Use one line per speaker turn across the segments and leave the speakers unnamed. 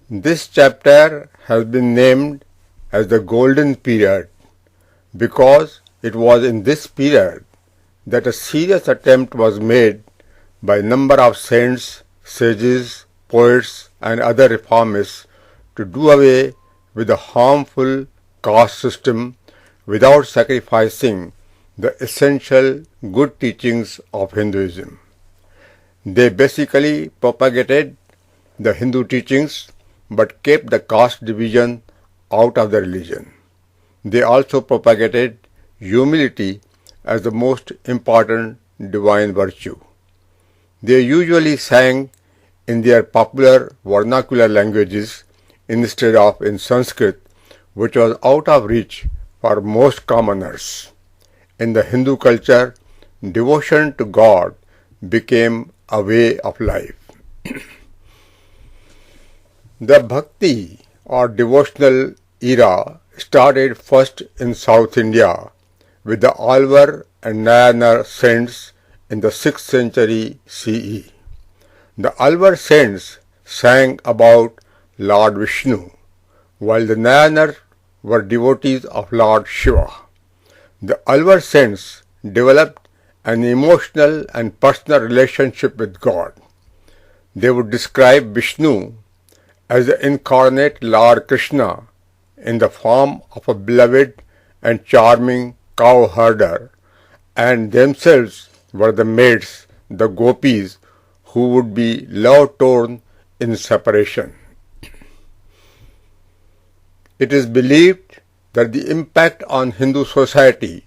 This chapter has been named as the Golden Period because it was in this period that a serious attempt was made by a number of saints, sages, poets and other reformists to do away with the harmful caste system without sacrificing the essential good teachings of Hinduism. They basically propagated the Hindu teachings but kept the caste division out of the religion. They also propagated humility as the most important divine virtue. They usually sang in their popular vernacular languages instead of in Sanskrit, which was out of reach for most commoners. In the Hindu culture, devotion to God became a way of life. The Bhakti or devotional era started first in South India with the Alvar and Nayanar saints in the 6th century CE. The Alvar saints sang about Lord Vishnu, while the Nayanar were devotees of Lord Shiva. The Alvar saints developed an emotional and personal relationship with God. They would describe Vishnu as the incarnate Lord Krishna in the form of a beloved and charming cow herder, and themselves were the maids, the gopis, who would be love-torn in separation. It is believed that the impact on Hindu society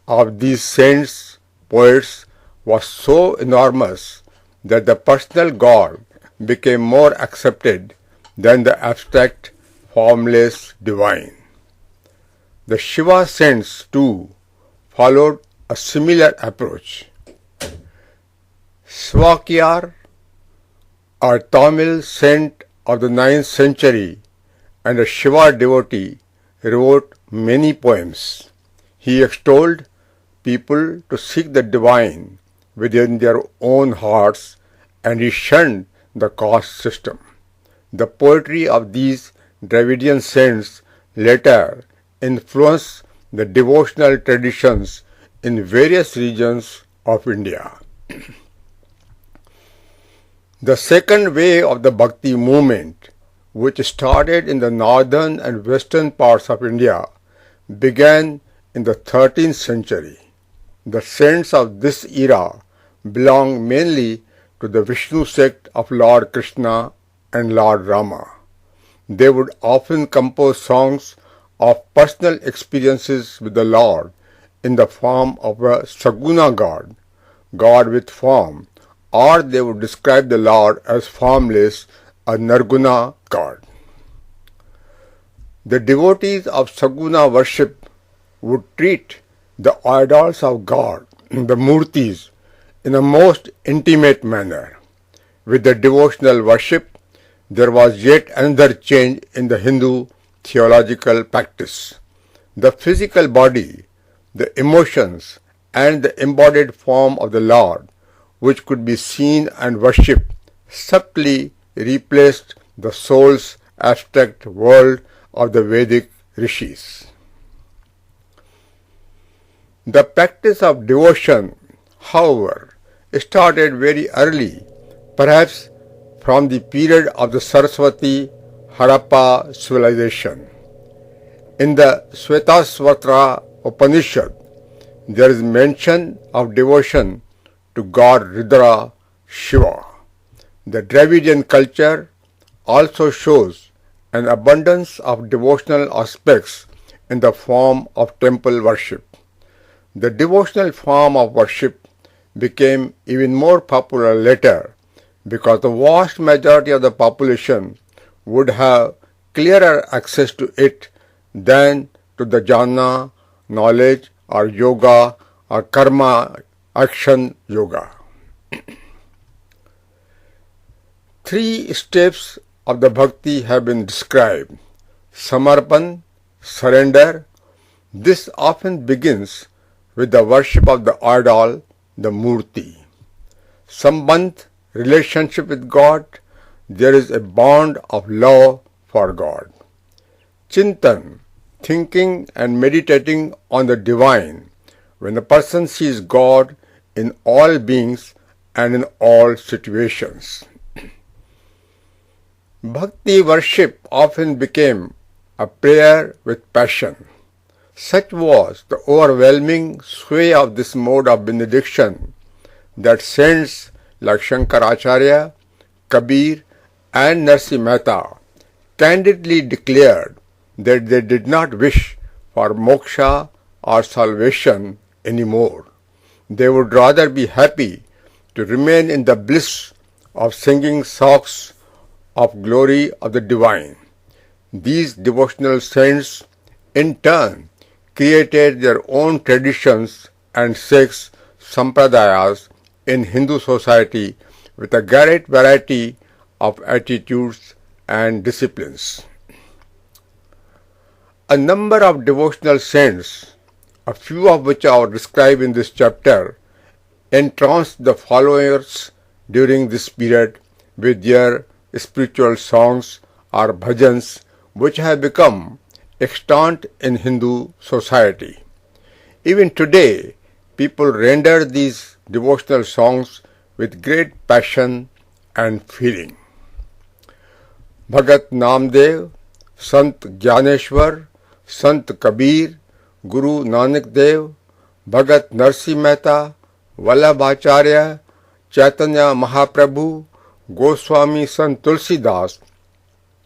of these saints, poets was so enormous that the personal God became more accepted than the abstract, formless divine. The Shiva saints too followed a similar approach. Svakiyar, a Tamil saint of the 9th century and a Shiva devotee, wrote many poems. He extolled people to seek the divine within their own hearts, and he shunned the caste system. The poetry of these Dravidian saints later influenced the devotional traditions in various regions of India. The second wave of the Bhakti movement, which started in the northern and western parts of India, began in the 13th century. The saints of this era belong mainly to the Vishnu sect of Lord Krishna and Lord Rama. They would often compose songs of personal experiences with the Lord in the form of a Saguna God, God with form, or they would describe the Lord as formless, a Nirguna God. The devotees of Saguna worship would treat the idols of God, the Murtis, in a most intimate manner. With the devotional worship, there was yet another change in the Hindu theological practice. The physical body, the emotions, and the embodied form of the Lord, which could be seen and worshipped, subtly replaced the soul's abstract world of the Vedic rishis. The practice of devotion, however, started very early, perhaps from the period of the Saraswati Harappa civilization. In the Svetasvatra Upanishad, there is mention of devotion to God Rudra Shiva. The Dravidian culture also shows an abundance of devotional aspects in the form of temple worship. The devotional form of worship became even more popular later because the vast majority of the population would have clearer access to it than to the jnana, knowledge, or yoga, or karma, action yoga. 3 steps of the bhakti have been described. Samarpan, surrender. This often begins with the worship of the idol, the murti. Sambandh, relationship with God. there is a bond of love for God. Chintan, thinking and meditating on the divine, when a person sees God in all beings and in all situations. Bhakti worship often became a prayer with passion. Such was the overwhelming sway of this mode of benediction that saints like Shankaracharya, Kabir and Narsi Mehta candidly declared that they did not wish for moksha or salvation anymore. They would rather be happy to remain in the bliss of singing songs of glory of the divine. These devotional saints in turn created their own traditions and sects, sampradayas in Hindu society with a great variety of attitudes and disciplines. A number of devotional saints, a few of which are described in this chapter, entranced the followers during this period with their spiritual songs or bhajans, which have become extant in Hindu society. Even today, people render these devotional songs with great passion and feeling. Bhagat Namdev, Sant Gyaneshwar, Sant Kabir, Guru Nanak Dev, Bhagat Narsi Mehta, Vallabhacharya, Chaitanya Mahaprabhu, Goswami Sant Tulsidas,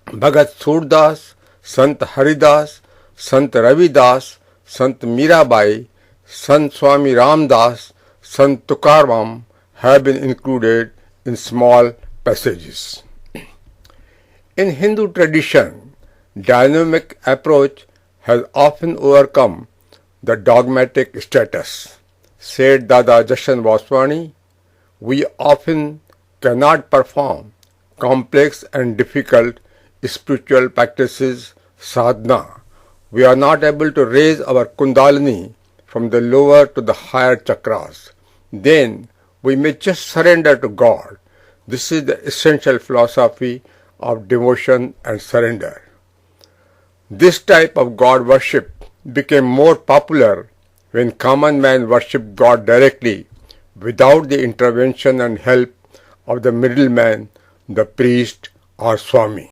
Bhagat Surdas, Sant Haridas, Sant Ravidas, Sant Mirabai, Sant Swami Ramdas, Sant Tukaram have been included in small passages. In Hindu tradition, dynamic approach has often overcome the dogmatic status. Said Dada Jashan Vaswani, we often cannot perform complex and difficult spiritual practices, sadhana. We are not able to raise our kundalini from the lower to the higher chakras. Then we may just surrender to God. This is the essential philosophy of devotion and surrender. This type of God worship became more popular when common man worshipped God directly without the intervention and help of the middleman, the priest or Swami.